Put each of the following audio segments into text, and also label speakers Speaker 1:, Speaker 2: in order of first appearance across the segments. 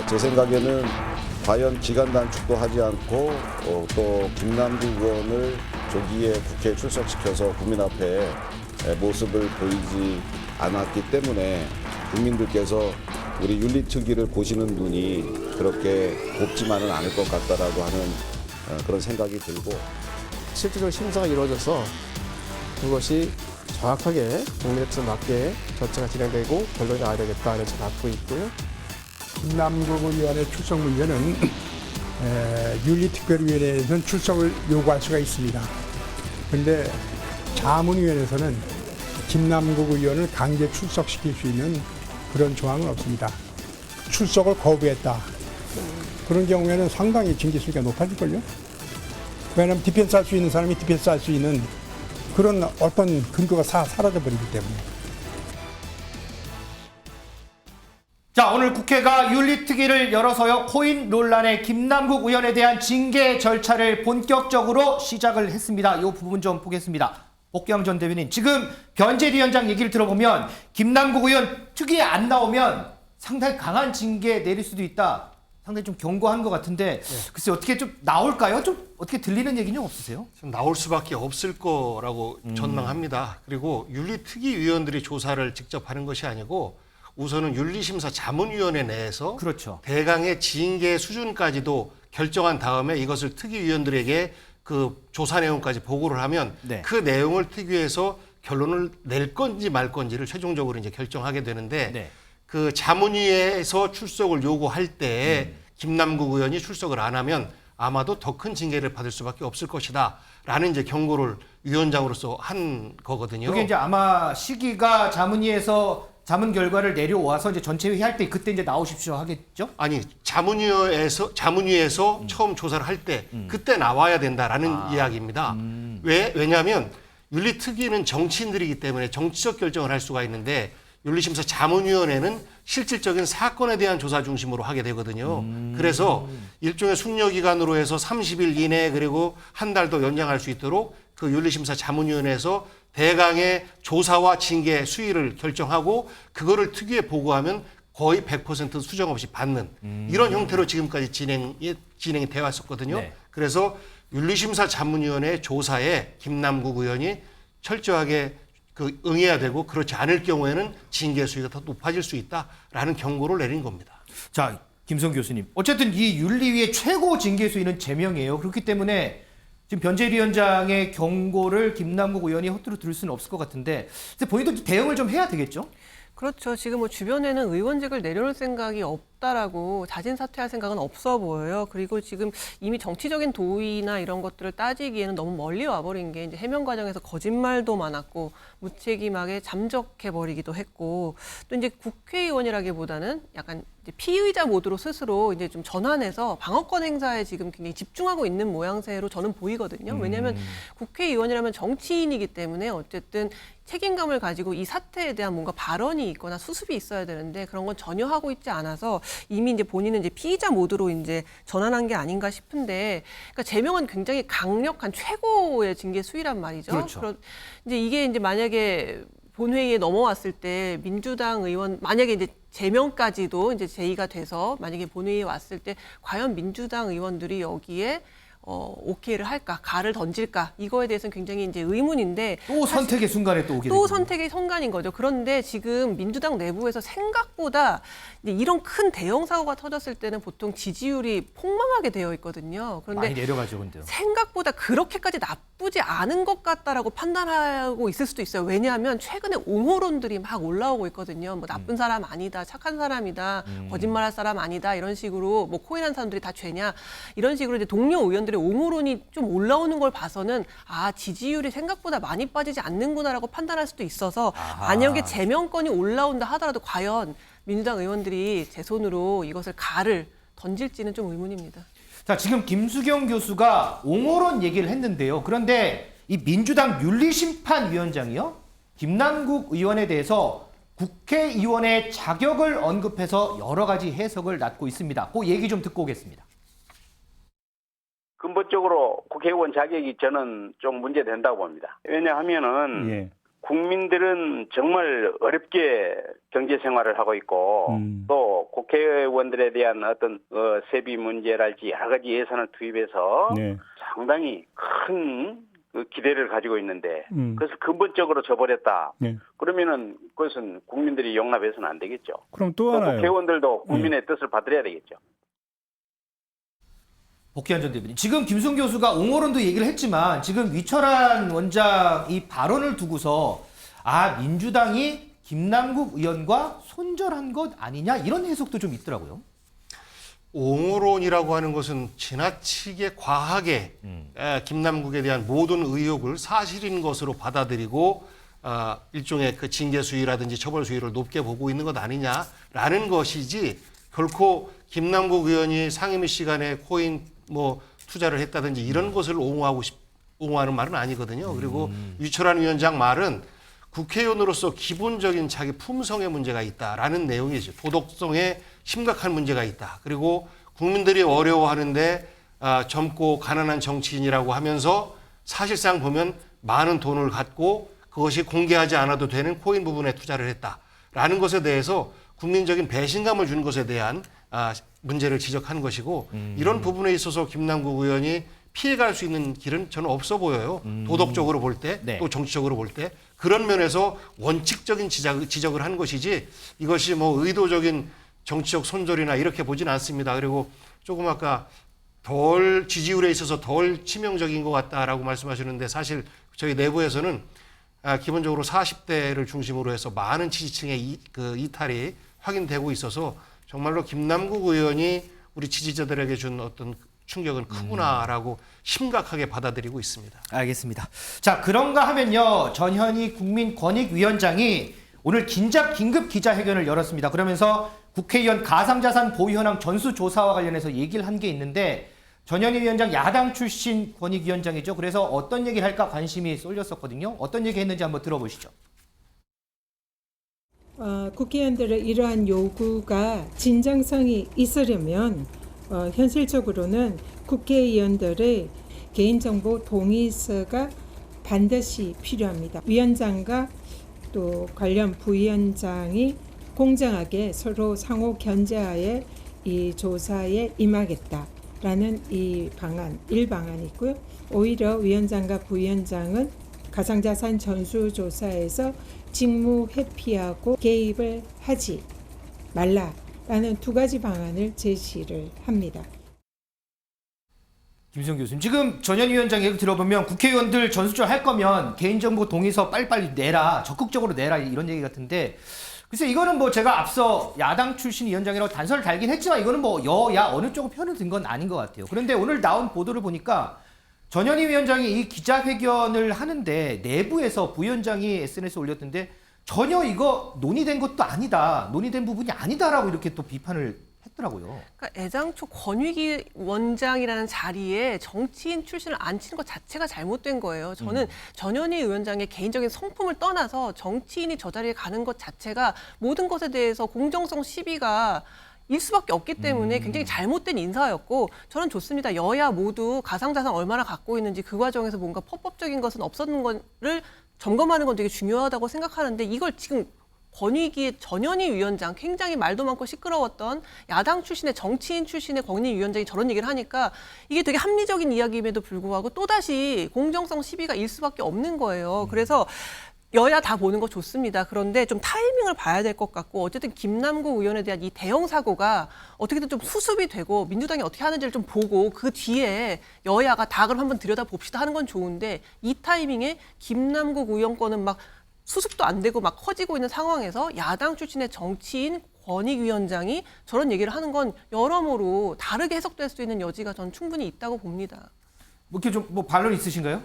Speaker 1: 제 생각에는 과연 기간 단축도 하지 않고 또 김남국 의원을 조기에 국회에 출석시켜서 국민 앞에 모습을 보이지 않았기 때문에 국민들께서 우리 윤리특위를 보시는 눈이 그렇게 곱지만은 않을 것 같다라고 하는 그런 생각이 들고,
Speaker 2: 실질적으로 심사가 이루어져서 그것이 정확하게 국민의 뜻에 맞게 절차가 진행되고 결론이 나와야 되겠다 이런 생각을 갖고 있고요.
Speaker 3: 김남국 의원의 출석 문제는 윤리특별위원회에서는 출석을 요구할 수가 있습니다. 그런데 자문위원회에서는 김남국 의원을 강제 출석시킬 수 있는 그런 조항은 없습니다. 출석을 거부했다. 그런 경우에는 상당히 징계수위가 높아질걸요. 왜냐하면 디펜스 할 수 있는 사람이 디펜스 할 수 있는 그런 어떤 근거가 사라져버리기 때문에.
Speaker 4: 자, 오늘 국회가 윤리특위를 열어서요, 코인 논란의 김남국 의원에 대한 징계 절차를 본격적으로 시작을 했습니다. 이 부분 좀 보겠습니다. 복경 전 대변인, 지금 변재리위원장 얘기를 들어보면 김남국 의원 특위에 안 나오면 상당히 강한 징계 내릴 수도 있다. 상당히 좀 경고한 것 같은데, 글쎄 어떻게 좀 나올까요? 좀 어떻게 들리는 얘기는 없으세요?
Speaker 5: 좀 나올 수밖에 없을 거라고 전망합니다. 그리고 윤리특위위원들이 조사를 직접 하는 것이 아니고 우선은 윤리심사 자문위원회 내에서
Speaker 4: 그렇죠.
Speaker 5: 대강의 징계 수준까지도 결정한 다음에 이것을 특위위원들에게 그 조사 내용까지 보고를 하면
Speaker 4: 네.
Speaker 5: 그 내용을 특위에서 결론을 낼 건지 말 건지를 최종적으로 이제 결정하게 되는데
Speaker 4: 네.
Speaker 5: 그 자문위에서 출석을 요구할 때 김남국 의원이 출석을 안 하면 아마도 더 큰 징계를 받을 수밖에 없을 것이다라는 이제 경고를 위원장으로서 한 거거든요.
Speaker 4: 그게 이제 아마 시기가 자문위에서 자문 결과를 내려와서 이제 전체 회의할 때 그때 이제 나오십시오 하겠죠?
Speaker 5: 아니 자문위에서 처음 조사를 할 때 그때 나와야 된다라는 이야기입니다. 왜냐하면 윤리특위는 정치인들이기 때문에 정치적 결정을 할 수가 있는데 윤리심사 자문위원회는 실질적인 사건에 대한 조사 중심으로 하게 되거든요. 그래서 일종의 숙려기간으로 해서 30일 이내 그리고 한 달 더 연장할 수 있도록 그 윤리심사 자문위원회에서 대강의 조사와 징계 수위를 결정하고 그거를 특위에 보고하면 거의 100% 수정 없이 받는 이런 형태로 지금까지 진행이 되어 왔었거든요.
Speaker 4: 네.
Speaker 5: 그래서 윤리심사 자문위원회 조사에 김남국 의원이 철저하게 응해야 되고 그렇지 않을 경우에는 징계 수위가 더 높아질 수 있다라는 경고를 내린 겁니다.
Speaker 4: 자, 김성 교수님. 어쨌든 이 윤리위의 최고 징계 수위는 제명이에요. 그렇기 때문에 지금 변재위원장의 경고를 김남국 의원이 허투루 들을 수는 없을 것 같은데 본인도 대응을 좀 해야 되겠죠?
Speaker 6: 그렇죠. 지금 뭐 주변에는 의원직을 내려놓을 생각이 없다라고 자진 사퇴할 생각은 없어 보여요. 그리고 지금 이미 정치적인 도의나 이런 것들을 따지기에는 너무 멀리 와버린 게 이제 해명 과정에서 거짓말도 많았고 무책임하게 잠적해버리기도 했고 또 이제 국회의원이라기보다는 약간 이제 피의자 모드로 스스로 이제 좀 전환해서 방어권 행사에 지금 굉장히 집중하고 있는 모양새로 저는 보이거든요. 왜냐하면 국회의원이라면 정치인이기 때문에 어쨌든 책임감을 가지고 이 사태에 대한 뭔가 발언이 있거나 수습이 있어야 되는데 그런 건 전혀 하고 있지 않아서 이미 이제 본인은 이제 피의자 모드로 이제 전환한 게 아닌가 싶은데, 그러니까 제명은 굉장히 강력한 최고의 징계 수위란 말이죠.
Speaker 4: 그렇죠.
Speaker 6: 이제 이게 이제 만약에 본회의에 넘어왔을 때 민주당 의원 만약에 이제 제명까지도 이제 제의가 돼서 만약에 본회의에 왔을 때 과연 민주당 의원들이 여기에 오케이를 할까, 가를 던질까 이거에 대해서는 굉장히 이제 의문인데
Speaker 4: 또 선택의 순간에 또 오게
Speaker 6: 또
Speaker 4: 되거든요.
Speaker 6: 선택의 순간인 거죠. 그런데 지금 민주당 내부에서 생각보다 이제 이런 큰 대형 사고가 터졌을 때는 보통 지지율이 폭망하게 되어 있거든요. 그런데
Speaker 4: 많이 내려가죠, 근데요.
Speaker 6: 생각보다 그렇게까지 나쁘지 않은 것 같다라고 판단하고 있을 수도 있어요. 왜냐하면 최근에 옹호론들이 막 올라오고 있거든요. 뭐 나쁜 사람 아니다, 착한 사람이다, 거짓말할 사람 아니다 이런 식으로 뭐 코인한 사람들이 다 죄냐 이런 식으로 이제 동료 의원들의 옹호론이 좀 올라오는 걸 봐서는 아 지지율이 생각보다 많이 빠지지 않는구나라고 판단할 수도 있어서 만약에 제명권이 올라온다 하더라도 과연 민주당 의원들이 제 손으로 이것을 가를 던질지는 좀 의문입니다.
Speaker 4: 자, 지금 김수경 교수가 옹호론 얘기를 했는데요. 그런데 이 민주당 윤리심판위원장이요, 김남국 의원에 대해서 국회의원의 자격을 언급해서 여러 가지 해석을 낳고 있습니다. 그 얘기 좀 듣고 오겠습니다.
Speaker 7: 근본적으로 국회의원 자격이 저는 좀 문제된다고 봅니다. 왜냐하면은 국민들은 정말 어렵게 경제 생활을 하고 있고 또 국회의원들에 대한 어떤 세비 문제랄지 여러 가지 예산을 투입해서
Speaker 8: 네.
Speaker 7: 상당히 큰 그 기대를 가지고 있는데 그래서 근본적으로 져버렸다.
Speaker 8: 네.
Speaker 7: 그러면은 그것은 국민들이 용납해서는 안 되겠죠.
Speaker 8: 그럼 또
Speaker 7: 또
Speaker 8: 하나요.
Speaker 7: 국회의원들도 국민의 뜻을 받들어야 되겠죠.
Speaker 4: 복귀한 전 대변인. 지금 김순 교수가 옹호론도 얘기를 했지만 지금 위철한 원장 이 발언을 두고서 민주당이 김남국 의원과 손절한 것 아니냐 이런 해석도 좀 있더라고요.
Speaker 5: 옹호론이라고 하는 것은 지나치게 과하게 김남국에 대한 모든 의혹을 사실인 것으로 받아들이고 일종의 그 징계 수위라든지 처벌 수위를 높게 보고 있는 것 아니냐라는 것이지 결코 김남국 의원이 상임위 시간에 코인 투자를 했다든지 이런 것을 옹호하는 말은 아니거든요. 그리고 유철한 위원장 말은 국회의원으로서 기본적인 자기 품성의 문제가 있다라는 내용이죠. 도덕성에 심각한 문제가 있다. 그리고 국민들이 어려워하는데 젊고 가난한 정치인이라고 하면서 사실상 보면 많은 돈을 갖고 그것이 공개하지 않아도 되는 코인 부분에 투자를 했다라는 것에 대해서 국민적인 배신감을 준 것에 대한 문제를 지적한 것이고 이런 부분에 있어서 김남국 의원이 피해갈 수 있는 길은 저는 없어 보여요. 도덕적으로 볼 때,
Speaker 4: 네.
Speaker 5: 또 정치적으로 볼 때. 그런 면에서 원칙적인 지적을 한 것이지 이것이 의도적인 정치적 손절이나 이렇게 보진 않습니다. 그리고 조금 아까 덜 지지율에 있어서 덜 치명적인 것 같다라고 말씀하셨는데 사실 저희 내부에서는 기본적으로 40대를 중심으로 해서 많은 지지층의 이탈이 확인되고 있어서 정말로 김남국 의원이 우리 지지자들에게 준 어떤 충격은 크구나라고 심각하게 받아들이고 있습니다.
Speaker 4: 알겠습니다. 자, 그런가 하면요. 전현희 국민권익위원장이 오늘 긴급 기자회견을 열었습니다. 그러면서 국회의원 가상자산 보유 현황 전수조사와 관련해서 얘기를 한 게 있는데 전현희 위원장 야당 출신 권익위원장이죠. 그래서 어떤 얘기를 할까 관심이 쏠렸었거든요. 어떤 얘기 했는지 한번 들어보시죠.
Speaker 9: 국회의원들의 이러한 요구가 진정성이 있으려면 현실적으로는 국회의원들의 개인정보 동의서가 반드시 필요합니다. 위원장과 또 관련 부위원장이 공정하게 서로 상호 견제하에 이 조사에 임하겠다라는 이 방안, 1방안이 있고요. 오히려 위원장과 부위원장은 가상자산 전수조사에서 직무 회피하고 개입을 하지 말라라는 두 가지 방안을 제시를 합니다.
Speaker 4: 김수영 교수님, 지금 전현희 위원장 얘기 들어보면 국회의원들 전수조사 할 거면 개인정보 동의서 빨리빨리 내라, 적극적으로 내라 이런 얘기 같은데 글쎄 이거는 제가 앞서 야당 출신 위원장이라고 단서를 달긴 했지만 이거는 여야 어느 쪽으로 편을 든 건 아닌 것 같아요. 그런데 오늘 나온 보도를 보니까 전현희 위원장이 이 기자회견을 하는데 내부에서 부위원장이 SNS에 올렸던데 전혀 이거 논의된 것도 아니다. 논의된 부분이 아니다라고 이렇게 또 비판을 했더라고요.
Speaker 6: 그러니까 애당초 권익위 원장이라는 자리에 정치인 출신을 앉히는 것 자체가 잘못된 거예요. 저는 전현희 위원장의 개인적인 성품을 떠나서 정치인이 저 자리에 가는 것 자체가 모든 것에 대해서 공정성 시비가 일 수밖에 없기 때문에 굉장히 잘못된 인사였고 저는 좋습니다. 여야 모두 가상자산 얼마나 갖고 있는지 그 과정에서 뭔가 폭법적인 것은 없었는 거를 점검하는 건 되게 중요하다고 생각하는데 이걸 지금 권익위의 전현희 위원장 굉장히 말도 많고 시끄러웠던 야당 출신의 정치인 출신의 권익위원장이 저런 얘기를 하니까 이게 되게 합리적인 이야기임에도 불구하고 또다시 공정성 시비가 일 수밖에 없는 거예요. 그래서 여야 다 보는 거 좋습니다. 그런데 좀 타이밍을 봐야 될 것 같고 어쨌든 김남국 의원에 대한 이 대형 사고가 어떻게든 좀 수습이 되고 민주당이 어떻게 하는지를 좀 보고 그 뒤에 여야가 다 그럼 한번 들여다봅시다 하는 건 좋은데 이 타이밍에 김남국 의원 거는 막 수습도 안 되고 막 커지고 있는 상황에서 야당 출신의 정치인 권익위원장이 저런 얘기를 하는 건 여러모로 다르게 해석될 수 있는 여지가 전 충분히 있다고 봅니다.
Speaker 4: 이렇게 좀 반론 있으신가요?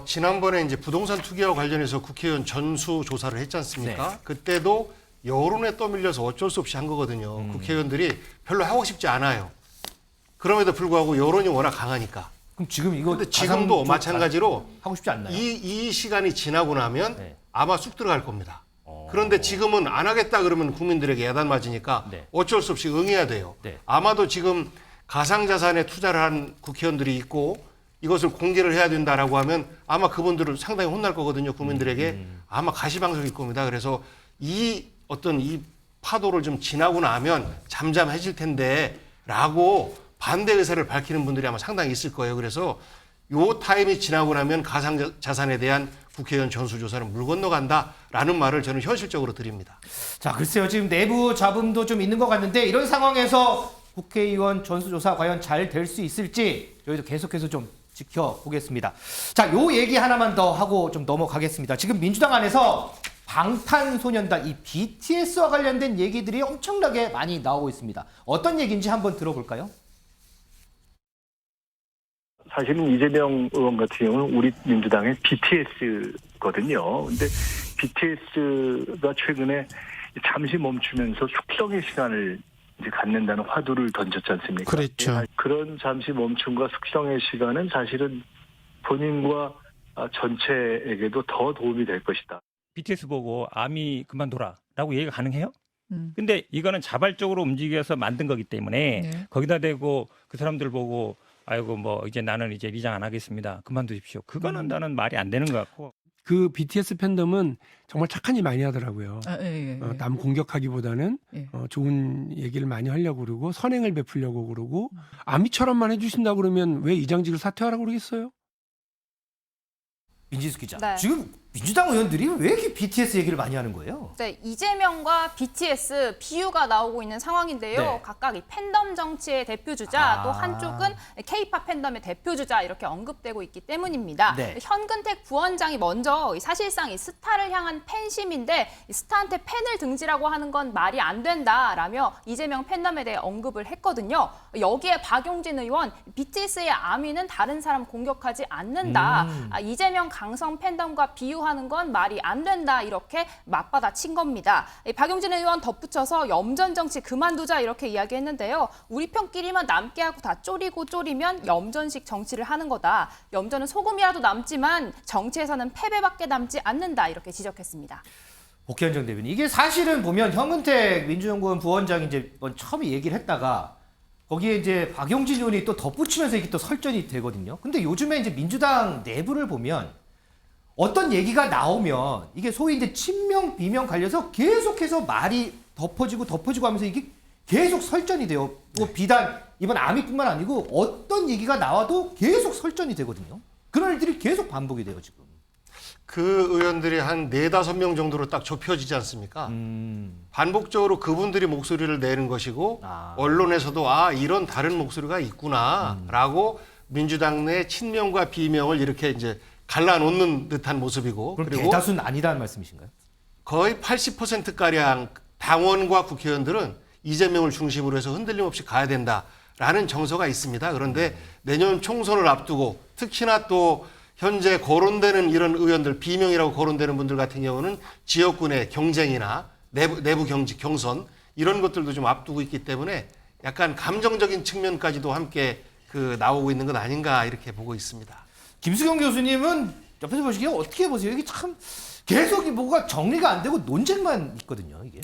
Speaker 5: 지난번에 이제 부동산 투기와 관련해서 국회의원 전수 조사를 했지 않습니까?
Speaker 4: 네.
Speaker 5: 그때도 여론에 떠밀려서 어쩔 수 없이 한 거거든요. 국회의원들이 별로 하고 싶지 않아요. 그럼에도 불구하고 여론이 워낙 강하니까.
Speaker 4: 그럼 지금 이거
Speaker 5: 근데 지금도 마찬가지로
Speaker 4: 하고 싶지 않나요?
Speaker 5: 이 시간이 지나고 나면
Speaker 4: 네.
Speaker 5: 아마 쑥 들어갈 겁니다. 그런데 지금은 안 하겠다 그러면 국민들에게 야단 맞으니까
Speaker 4: 네.
Speaker 5: 어쩔 수 없이 응해야 돼요.
Speaker 4: 네.
Speaker 5: 아마도 지금 가상자산에 투자를 한 국회의원들이 있고 이것을 공개를 해야 된다라고 하면 아마 그분들은 상당히 혼날 거거든요. 국민들에게 아마 가시방석일 겁니다. 그래서 이 파도를 좀 지나고 나면 잠잠해질 텐데라고 반대 의사를 밝히는 분들이 아마 상당히 있을 거예요. 그래서 요 타임이 지나고 나면 가상자산에 대한 국회의원 전수조사는 물 건너간다라는 말을 저는 현실적으로 드립니다.
Speaker 4: 자, 글쎄요. 지금 내부 잡음도 좀 있는 것 같는데 이런 상황에서 국회의원 전수조사 과연 잘 될 수 있을지 저희도 계속해서 좀 지켜보겠습니다. 자, 요 얘기 하나만 더 하고 좀 넘어가겠습니다. 지금 민주당 안에서 방탄소년단, 이 BTS와 관련된 얘기들이 엄청나게 많이 나오고 있습니다. 어떤 얘기인지 한번 들어볼까요?
Speaker 8: 사실은 이재명 의원 같은 경우는 우리 민주당의 BTS거든요. 근데 BTS가 최근에 잠시 멈추면서 숙성의 시간을 이제 갖는다는 화두를 던졌지 않습니까?
Speaker 2: 그렇죠.
Speaker 8: 그런 잠시 멈춤과 숙성의 시간은 사실은 본인과 전체에게도 더 도움이 될 것이다.
Speaker 10: BTS 보고 아미 그만둬라라고 얘기가 가능해요? 근데 이거는 자발적으로 움직여서 만든 거기 때문에 거기다 대고 그 사람들 보고 아이고 뭐 이제 나는 이제 리장 안 하겠습니다. 그만두십시오. 그거는 나는 말이 안 되는 것 같고.
Speaker 11: 그 BTS 팬덤은 정말 착한 일 많이 하더라고요.
Speaker 12: 예.
Speaker 11: 남 공격하기보다는
Speaker 12: 예.
Speaker 11: 좋은 얘기를 많이 하려고 그러고 선행을 베풀려고 그러고 아미처럼만 해주신다고 그러면 왜 이장직을 사퇴하라고 그러겠어요?
Speaker 4: 민지수 기자.
Speaker 13: 네.
Speaker 4: 지금 민주당 의원들이 왜 이렇게 BTS 얘기를 많이 하는 거예요?
Speaker 13: 네, 이재명과 BTS 비유가 나오고 있는 상황인데요.
Speaker 4: 네.
Speaker 13: 각각 이 팬덤 정치의 대표주자, 또 한쪽은 K-팝 팬덤의 대표주자 이렇게 언급되고 있기 때문입니다.
Speaker 4: 네.
Speaker 13: 현근택 부원장이 먼저 사실상 이 스타를 향한 팬심인데 이 스타한테 팬을 등지라고 하는 건 말이 안 된다라며 이재명 팬덤에 대해 언급을 했거든요. 여기에 박용진 의원, BTS의 아미는 다른 사람 공격하지 않는다. 이재명 강성 팬덤과 비유 하는 건 말이 안 된다 이렇게 맞받아친 겁니다. 박용진 의원 덧붙여서 염전 정치 그만두자 이렇게 이야기했는데요. 우리 편끼리만 남게 하고 다 쪼리면 염전식 정치를 하는 거다. 염전은 소금이라도 남지만 정치에서는 패배밖에 남지 않는다 이렇게 지적했습니다.
Speaker 4: 복현정 대변인, 이게 사실은 보면 현근택 민주연구원 부원장이 이제 처음에 얘기를 했다가 거기에 이제 박용진 의원이 또 덧붙이면서 이게 또 설전이 되거든요. 근데 요즘에 이제 민주당 내부를 보면 어떤 얘기가 나오면 이게 소위 이제 친명 비명 갈려서 계속해서 말이 덮어지고 하면서 이게 계속 설전이 돼요. 뭐 비단 이번 아미뿐만 아니고 어떤 얘기가 나와도 계속 설전이 되거든요. 그런 일들이 계속 반복이 돼요, 지금.
Speaker 5: 그 의원들이 한 4-5명 정도로 딱 좁혀지지 않습니까? 반복적으로 그분들이 목소리를 내는 것이고 언론에서도 이런 다른 목소리가 있구나라고 민주당 내 친명과 비명을 이렇게 이제 갈라놓는 듯한 모습이고,
Speaker 4: 그럼
Speaker 5: 그리고
Speaker 4: 대다수는 아니다는 말씀이신가요?
Speaker 5: 거의 80%가량 당원과 국회의원들은 이재명을 중심으로 해서 흔들림 없이 가야 된다라는 정서가 있습니다. 그런데 내년 총선을 앞두고 특히나 또 현재 거론되는 이런 의원들, 비명이라고 거론되는 분들 같은 경우는 지역군의 경쟁이나 내부 경선 이런 것들도 좀 앞두고 있기 때문에 약간 감정적인 측면까지도 함께 나오고 있는 것 아닌가 이렇게 보고 있습니다.
Speaker 4: 김수경 교수님은 옆에서 보시기에 어떻게 보세요? 이게 참 계속 뭐가 정리가 안 되고 논쟁만 있거든요, 이게.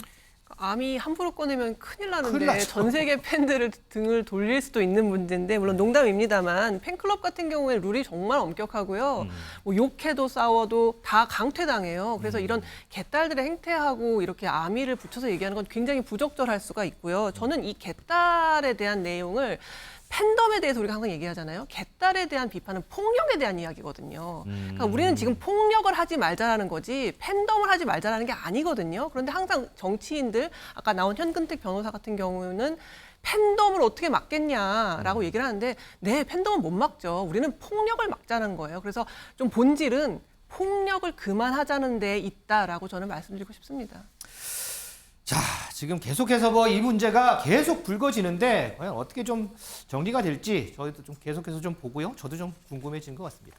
Speaker 6: 아미 함부로 꺼내면 큰일 나는데
Speaker 4: 큰일 나죠.
Speaker 6: 전 세계 팬들을 등을 돌릴 수도 있는 문제인데 물론 농담입니다만 팬클럽 같은 경우에 룰이 정말 엄격하고요. 뭐 욕해도 싸워도 다 강퇴당해요. 그래서 이런 개딸들의 행태하고 이렇게 아미를 붙여서 얘기하는 건 굉장히 부적절할 수가 있고요. 저는 이 개딸에 대한 내용을 팬덤에 대해서 우리가 항상 얘기하잖아요. 개딸에 대한 비판은 폭력에 대한 이야기거든요. 그러니까 우리는 지금 폭력을 하지 말자라는 거지 팬덤을 하지 말자라는 게 아니거든요. 그런데 항상 정치인들, 아까 나온 현근택 변호사 같은 경우는 팬덤을 어떻게 막겠냐라고 얘기를 하는데 네, 팬덤은 못 막죠. 우리는 폭력을 막자는 거예요. 그래서 좀 본질은 폭력을 그만하자는 데 있다라고 저는 말씀드리고 싶습니다.
Speaker 4: 자, 지금 계속해서 뭐 이 문제가 계속 불거지는데 과연 어떻게 좀 정리가 될지 저희도 좀 계속해서 좀 보고요. 저도 좀 궁금해진 것 같습니다.